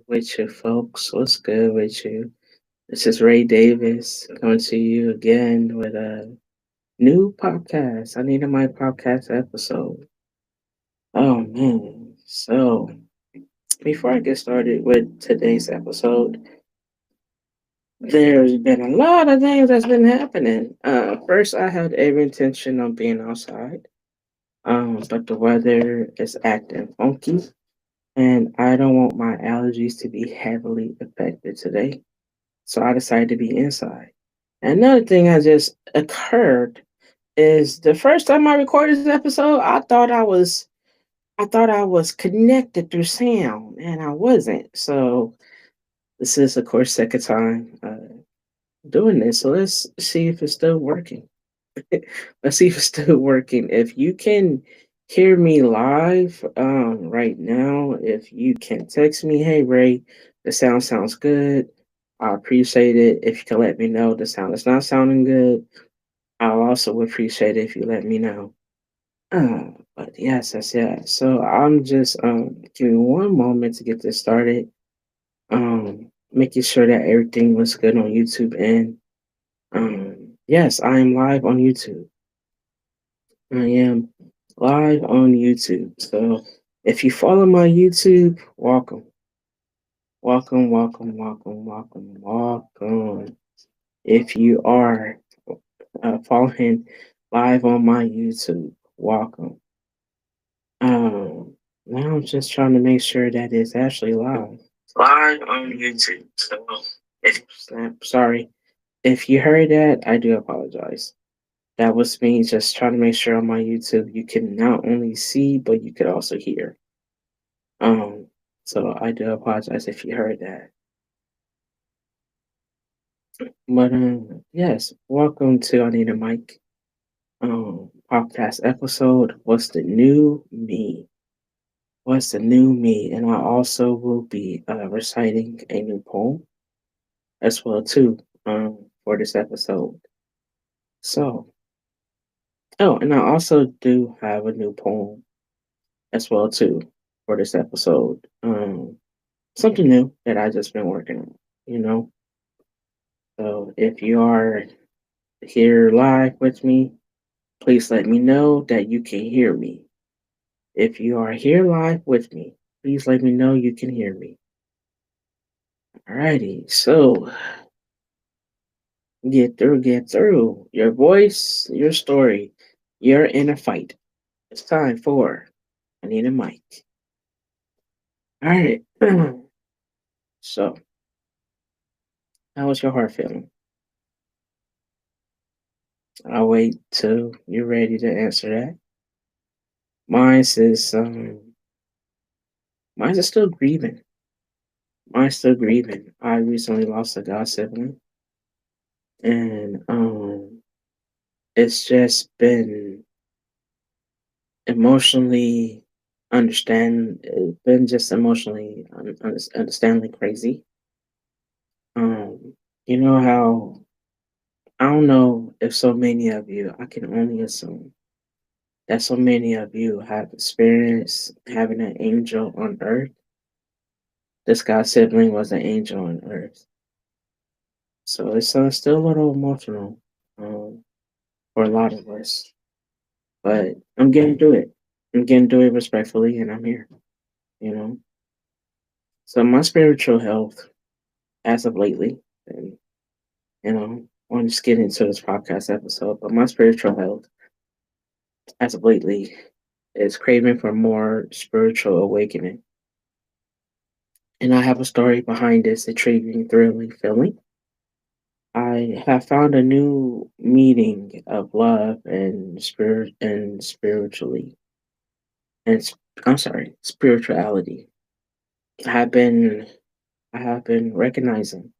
with you, folks? What's good with you? This is Ray Davis coming to you again with a new podcast. I needed my podcast episode. Oh man. So before I get started with today's episode, there's been a lot of things that's been happening. First I had every intention of being outside. But the weather is acting funky and I don't want my allergies to be heavily affected today. So I decided to be inside. Another thing that just occurred is the first time I recorded this episode, I thought I was connected through sound, and I wasn't. So this is, of course, second time doing this. So let's see if it's still working. Let's see if it's still working. If you can hear me live right now, if you can text me, hey Ray, the sound sounds good. I appreciate it. If you can let me know the sound is not sounding good, I'll also appreciate it if you let me know. But yes. So I'm just give me one moment to get this started. Making sure that everything was good on YouTube and yes, I am live on YouTube. I am live on YouTube. So if you follow my YouTube, welcome. Welcome. If you are following live on my YouTube, welcome. Now I'm just trying to make sure that it's actually live. Live on YouTube. So if sorry. If you heard that, I do apologize. That was me just trying to make sure on my YouTube you can not only see but you could also hear. Um, so I do apologize if you heard that. But yes, welcome to I Need a Mic podcast episode. What's the new me? What's the new me? And I also will be reciting a new poem as well too for this episode. So and I also do have a new poem as well too for this episode. Something new that I just been working on, you know. So if you are here live with me, please let me know that you can hear me. If you are here live with me, please let me know you can hear me. Alrighty, so get through. Your voice, your story. You're in a fight. It's time for I Need a Mic. Alright. So, how was your heart feeling? I'll wait till you're ready to answer that. Mine's is still grieving. Mine's still grieving. I recently lost a god sibling, and it's just been emotionally it's been just emotionally understandably crazy. Um, you know how I don't know if so many of you, I can only assume that so many of you have experienced having an angel on earth. This guy's sibling was an angel on earth. So it's still a little emotional for a lot of us. But I'm getting through it. I'm getting through it respectfully, and I'm here, you know? So my spiritual health as of lately, and, I want to just get into this podcast episode, but my spiritual health as of lately is craving for more spiritual awakening. And I have a story behind this intriguing, thrilling feeling. I have found a new meaning of love and spiritually and I'm sorry, spirituality. I have been I have been recognizing,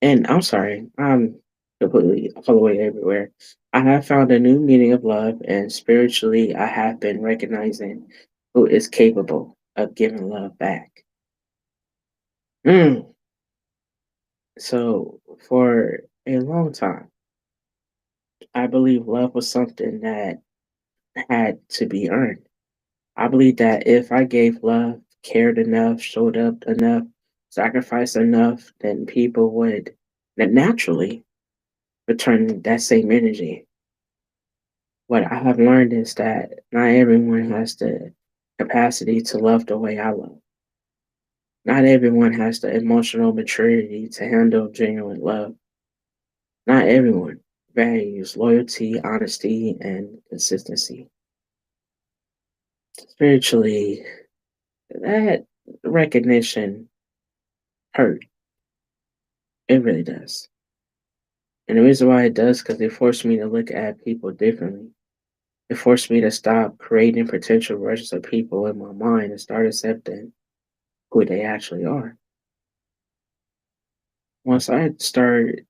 and I'm sorry, I'm completely all the way everywhere. I have found a new meaning of love, and spiritually, I have been recognizing who is capable of giving love back. Mm. So, for a long time, I believe love was something that had to be earned. I believe that if I gave love, cared enough, showed up enough, sacrificed enough, then people would naturally return that same energy. What I have learned is that not everyone has the capacity to love the way I love. Not everyone has the emotional maturity to handle genuine love. Not everyone values loyalty, honesty, and consistency. Spiritually, that recognition hurt. It really does. And the reason why it does, because it forced me to look at people differently. It forced me to stop creating potential versions of people in my mind and start accepting who they actually are. Once I started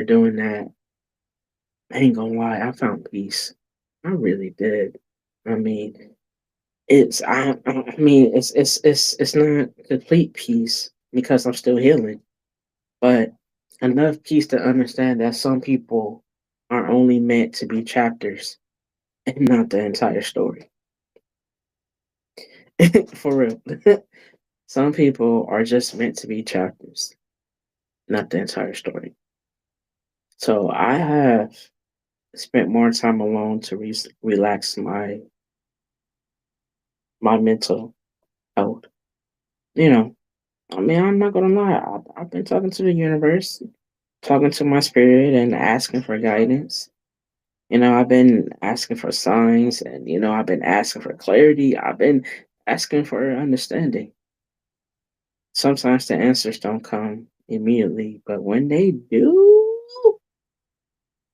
doing that, I ain't gonna lie, I found peace. I really did. I mean, it's not complete peace because I'm still healing, but enough peace to understand that some people are only meant to be chapters and not the entire story. For real. Some people are just meant to be chapters, not the entire story. So I have spent more time alone to relax my mental health. You know, I mean, I'm not gonna lie. I've been talking to the universe, talking to my spirit, and asking for guidance. I've been asking for signs, and I've been asking for clarity. I've been asking for understanding. Sometimes the answers don't come immediately, but when they do,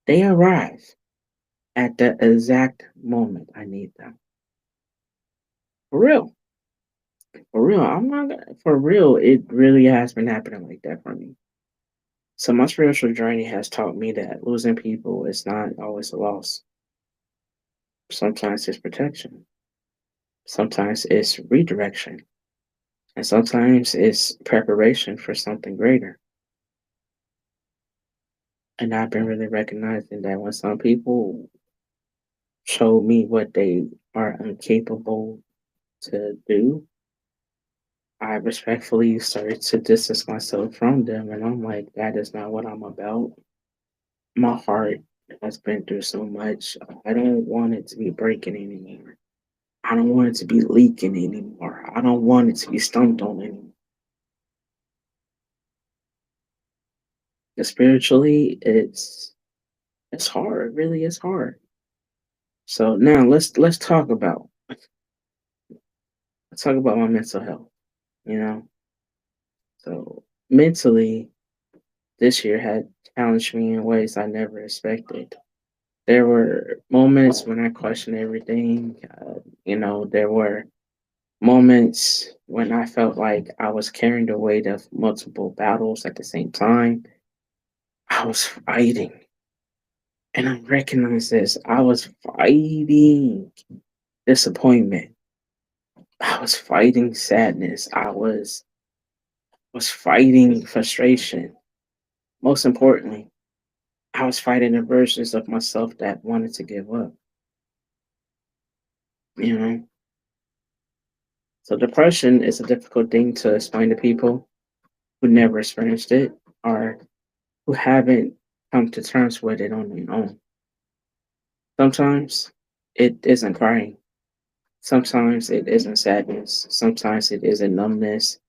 they arrive at the exact moment I need them. For real. For real. For real, it really has been happening like that for me. So my spiritual journey has taught me that losing people is not always a loss. Sometimes it's protection. Sometimes it's redirection. And sometimes it's preparation for something greater. And I've been really recognizing that when some people show me what they are incapable to do, I respectfully started to distance myself from them. And I'm like, that is not what I'm about. My heart has been through so much. I don't want it to be breaking anymore. I don't want it to be leaking anymore. I don't want it to be stumped on anymore. And spiritually, it's hard. It really is hard. So now let's talk about my mental health. You know, so mentally, this year had challenged me in ways I never expected. There were moments when I questioned everything. There were moments when I felt like I was carrying the weight of multiple battles at the same time. I was fighting. And I recognize this. I was fighting disappointment. I was fighting sadness. I was fighting frustration. Most importantly, I was fighting the versions of myself that wanted to give up. You know, so depression is a difficult thing to explain to people who never experienced it or who haven't come to terms with it on their own. Sometimes it isn't crying. Sometimes it isn't sadness. Sometimes it isn't numbness.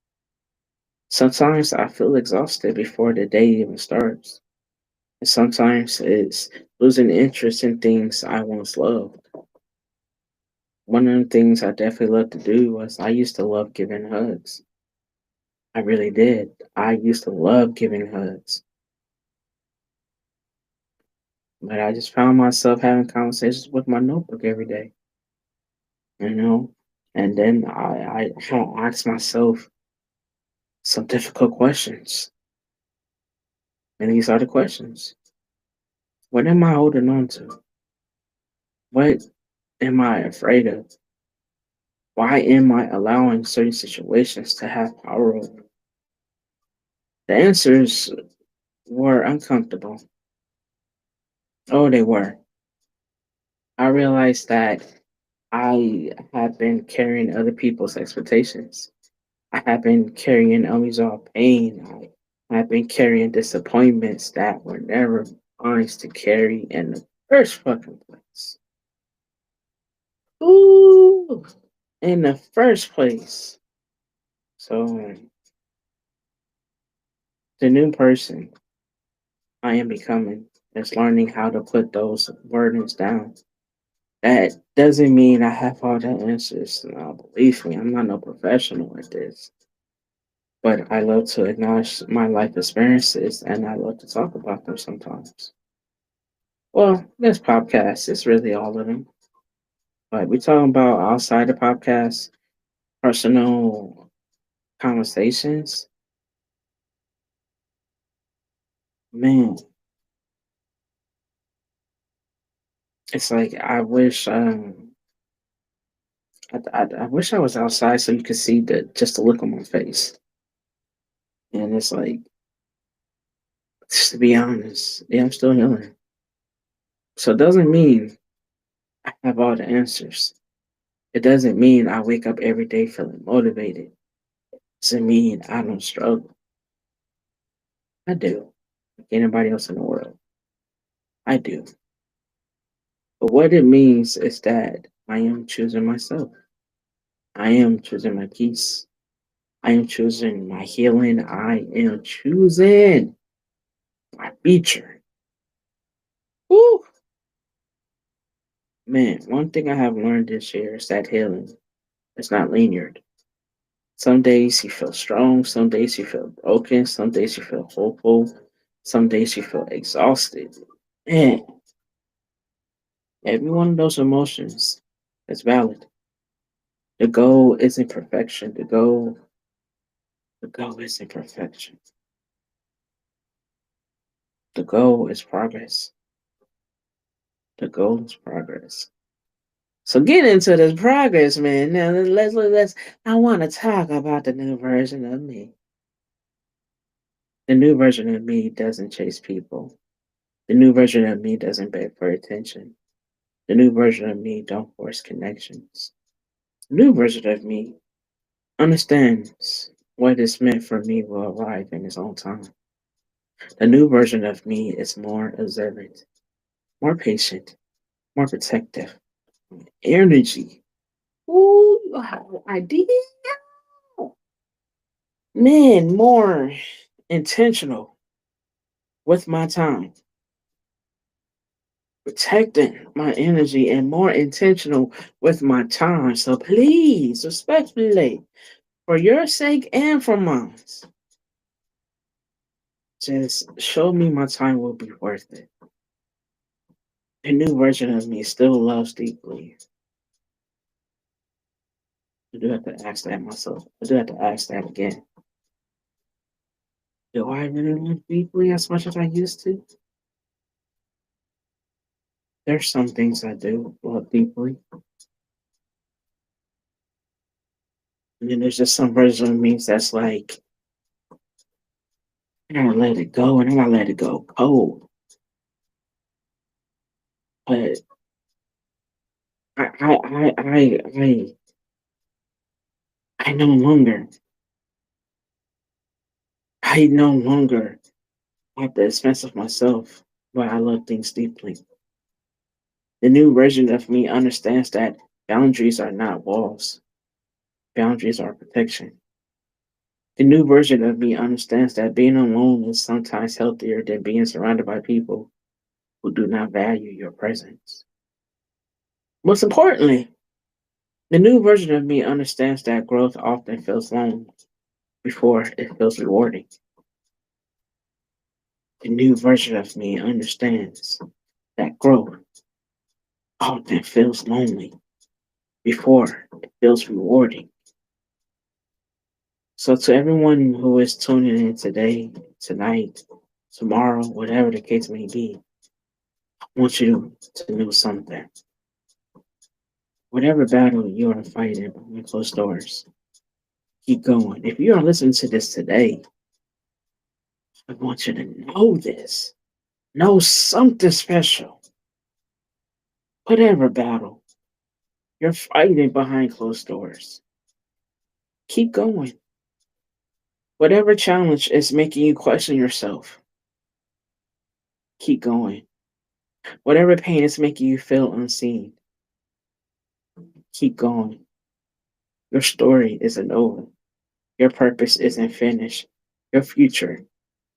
Sometimes I feel exhausted before the day even starts. And sometimes it's losing interest in things I once loved. One of the things I definitely loved to do was I used to love giving hugs. I really did. I used to love giving hugs. But I just found myself having conversations with my notebook every day, you know? And then I asked myself some difficult questions. And these are the questions. What am I holding on to? What am I afraid of? Why am I allowing certain situations to have power over me? The answers were uncomfortable. Oh, they were. I realized that I had been carrying other people's expectations. I have been carrying unresolved pain. I have been carrying disappointments that were never mine to carry in the first fucking place. Ooh, in the first place. So the new person I am becoming is learning how to put those burdens down. That doesn't mean I have all the answers. No, believe me, I'm not no professional at this. But I love to acknowledge my life experiences and I love to talk about them sometimes. Well, this podcast is really all of them. But we talking about outside the podcast, personal conversations. Man, it's like I wish I was outside so you could see just the look on my face. And it's like, just to be honest, yeah, I'm still healing. So it doesn't mean I have all the answers. It doesn't mean I wake up every day feeling motivated. It doesn't mean I don't struggle. I do. Like anybody else in the world. I do. But what it means is that I am choosing myself. I am choosing my peace. I am choosing my healing. I am choosing my future. Woo! Man, one thing I have learned this year is that healing is not linear. Some days you feel strong, some days you feel broken, some days you feel hopeful, some days you feel exhausted. Man, every one of those emotions is valid. The goal isn't perfection. The goal isn't perfection. The goal is progress. The goal is progress. So get into this progress, man. Now let's. I want to talk about the new version of me. The new version of me doesn't chase people. The new version of me doesn't beg for attention. The new version of me don't force connections. The new version of me understands what is meant for me will arrive in its own time. The new version of me is more observant, more patient, more protective. Energy. Ooh, idea. Man, more intentional with my time, protecting my energy, and more intentional with my time. So please, respectfully, for your sake and for mine, just show me my time will be worth it. The new version of me still loves deeply. I do have to ask that myself. I do have to ask that again. Do I really love deeply as much as I used to? There's some things I do love deeply. And then there's just some version of me that's like, I gotta let it go and I gotta let it go cold. But I I I I I, I no longer I no longer at the expense of myself, but I love things deeply. The new version of me understands that boundaries are not walls. Boundaries are protection. The new version of me understands that being alone is sometimes healthier than being surrounded by people who do not value your presence. Most importantly, the new version of me understands that growth often feels long before it feels rewarding. The new version of me understands that growth often feels lonely before it feels rewarding. So, to everyone who is tuning in today, tonight, tomorrow, whatever the case may be, I want you to know something. Whatever battle you are fighting behind closed doors, keep going. If you are listening to this today, I want you to know this. Know something special. Whatever battle you're fighting behind closed doors, keep going. Whatever challenge is making you question yourself, keep going. Whatever pain is making you feel unseen, keep going. Your story isn't over. Your purpose isn't finished. Your future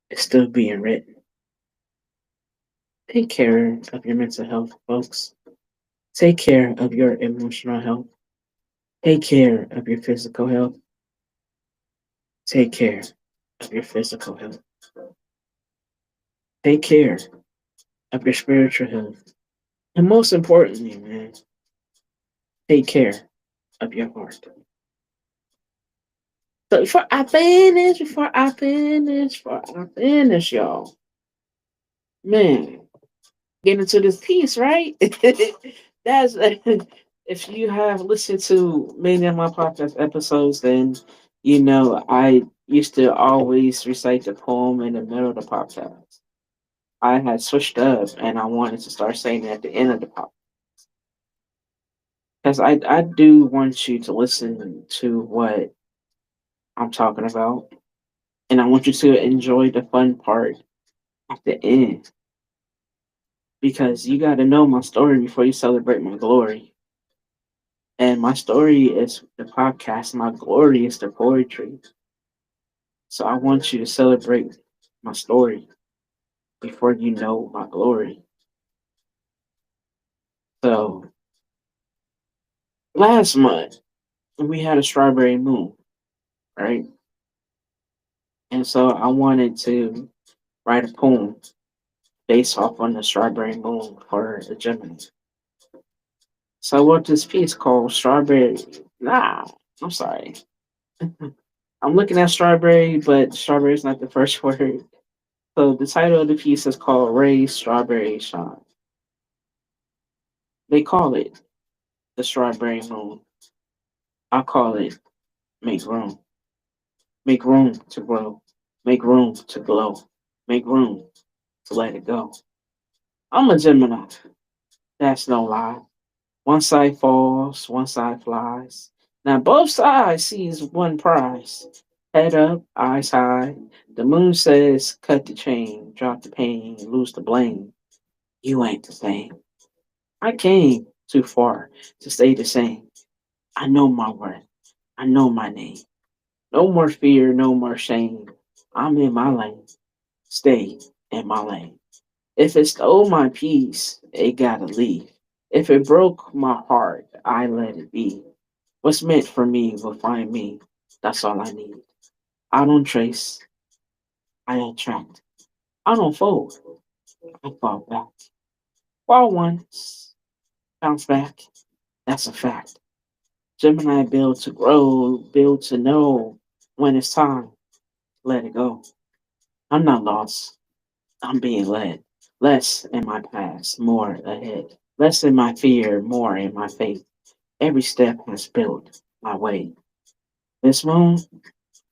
is still being written. Take care of your mental health, folks. Take care of your emotional health. Take care of your physical health. Take care of your physical health. Take care of your spiritual health. And most importantly, man, take care of your heart. So before I finish, y'all, man, get into this piece, right? That's if you have listened to many of my podcast episodes, then you know I used to always recite the poem in the middle of the podcast. I had switched up, and I wanted to start saying it at the end of the podcast because I do want you to listen to what I'm talking about, and I want you to enjoy the fun part at the end because you got to know my story before you celebrate my glory. And my story is the podcast. My glory is the poetry. So I want you to celebrate my story before you know my glory. So last month we had a strawberry moon, right? And so I wanted to write a poem based off on the strawberry moon for the Gemini. So I wrote this piece called Strawberry. Nah, I'm sorry. I'm looking at strawberry, but strawberry is not the first word. So the title of the piece is called Ray Strawberry Shine. They call it the strawberry moon. I call it make room. Make room to grow. Make room to glow. Make room to let it go. I'm a Gemini. That's no lie. One side falls, one side flies. Now both sides sees one prize. Head up, eyes high. The moon says, cut the chain, drop the pain, lose the blame. You ain't the same. I came too far to stay the same. I know my worth. I know my name. No more fear, no more shame. I'm in my lane. Stay in my lane. If it stole my peace, it gotta leave. If it broke my heart, I let it be. What's meant for me will find me. That's all I need. I don't trace, I attract. I don't fold, I fall back. Fall once, bounce back. That's a fact. Gemini build to grow, build to know when it's time. Let it go. I'm not lost. I'm being led. Less in my past, more ahead. Less in my fear, more in my faith. Every step has built my way. This moon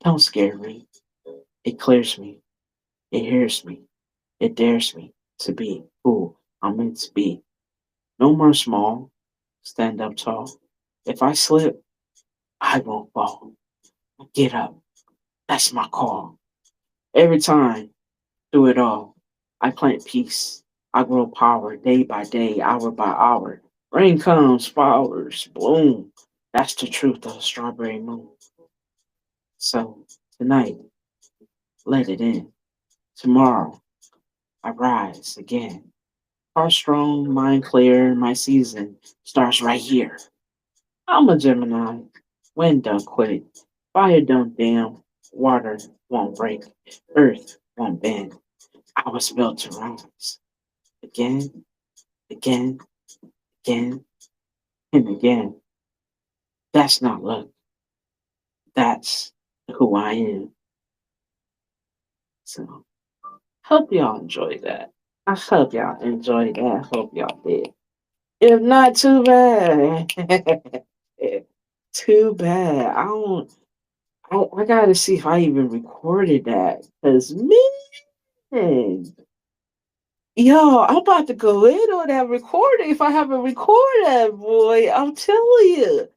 don't scare me. It clears me. It hears me. It dares me to be who I'm meant to be. No more small. Stand up tall. If I slip, I won't fall. Get up. That's my call. Every time, through it all, I plant peace. I grow power day by day, hour by hour. Rain comes, flowers bloom. That's the truth of the strawberry moon. So tonight, let it in. Tomorrow, I rise again. Heart strong, mind clear, my season starts right here. I'm a Gemini. Wind don't quit. Fire don't dim. Water won't break. Earth won't bend. I was built to rise. Again, again, again, and again. That's not luck. That's who I am. So, hope y'all enjoyed that. I hope y'all enjoyed that. Hope y'all did. If not, too bad. Too bad. I gotta see if I even recorded that. Cause man, yo, I'm about to go in on that recording. If I haven't recorded that, boy, I'm telling you,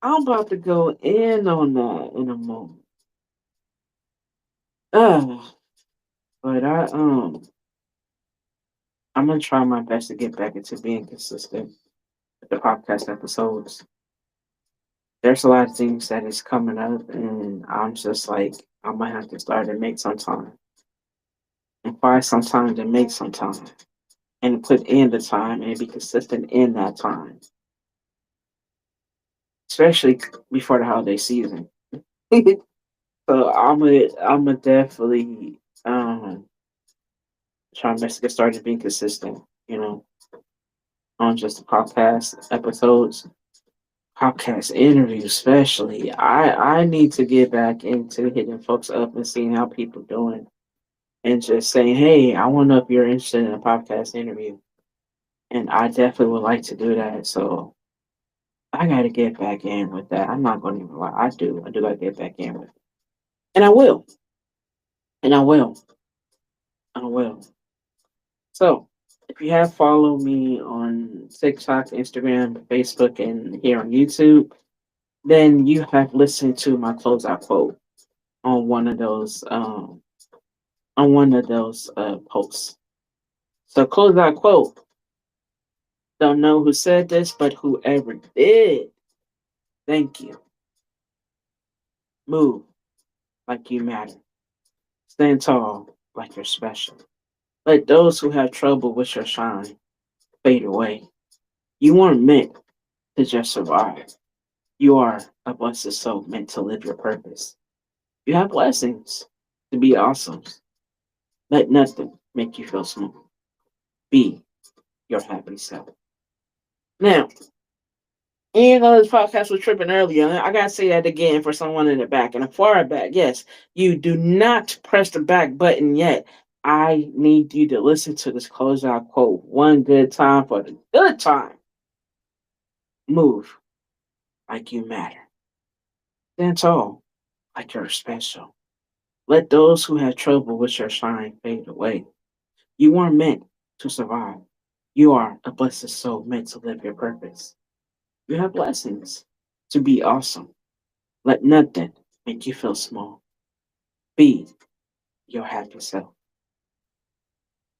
I'm about to go in on that in a moment. Uh, but I'm gonna try my best to get back into being consistent with the podcast episodes. There's a lot of things that is coming up, and I'm just like I'm gonna have to start to make some time and find some time to make some time and put in the time and be consistent in that time, especially before the holiday season. So I'm gonna definitely try my best to get started being consistent. On just the podcast episodes, podcast interviews, especially. I need to get back into hitting folks up and seeing how people doing, and just saying, hey, I want to know if you're interested in a podcast interview, and I definitely would like to do that. So I got to get back in with that. I'm not going to even lie. I do got to get back in with it, and I will, and I will. So, if you have followed me on TikTok, Instagram, Facebook, and here on YouTube, then you have listened to my closeout quote on one of those posts. So, closeout quote. Don't know who said this, but whoever did, thank you. Move like you matter. Stand tall like you're special. Let those who have trouble with your shine fade away. You weren't meant to just survive. You are a blessed soul meant to live your purpose. You have blessings to be awesome. Let nothing make you feel small. Be your happy self. Now, even though this podcast was tripping earlier, I gotta say that again for someone in the back and a far back. Yes, you do not press the back button yet. I need you to listen to this closeout quote one good time for the good time. Move like you matter. Stand tall like you're special. Let those who have trouble with your shine fade away. You weren't meant to survive. You are a blessed soul meant to live your purpose. You have blessings to be awesome. Let nothing make you feel small. Be your happy self.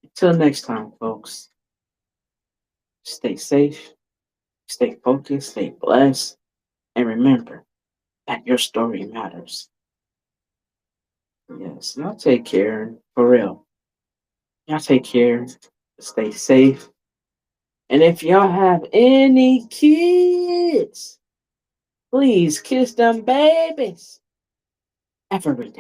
Until next time, folks, stay safe, stay focused, stay blessed, and remember that your story matters. Yes, y'all take care, for real. Y'all take care, stay safe. And if y'all have any kids, please kiss them babies every day.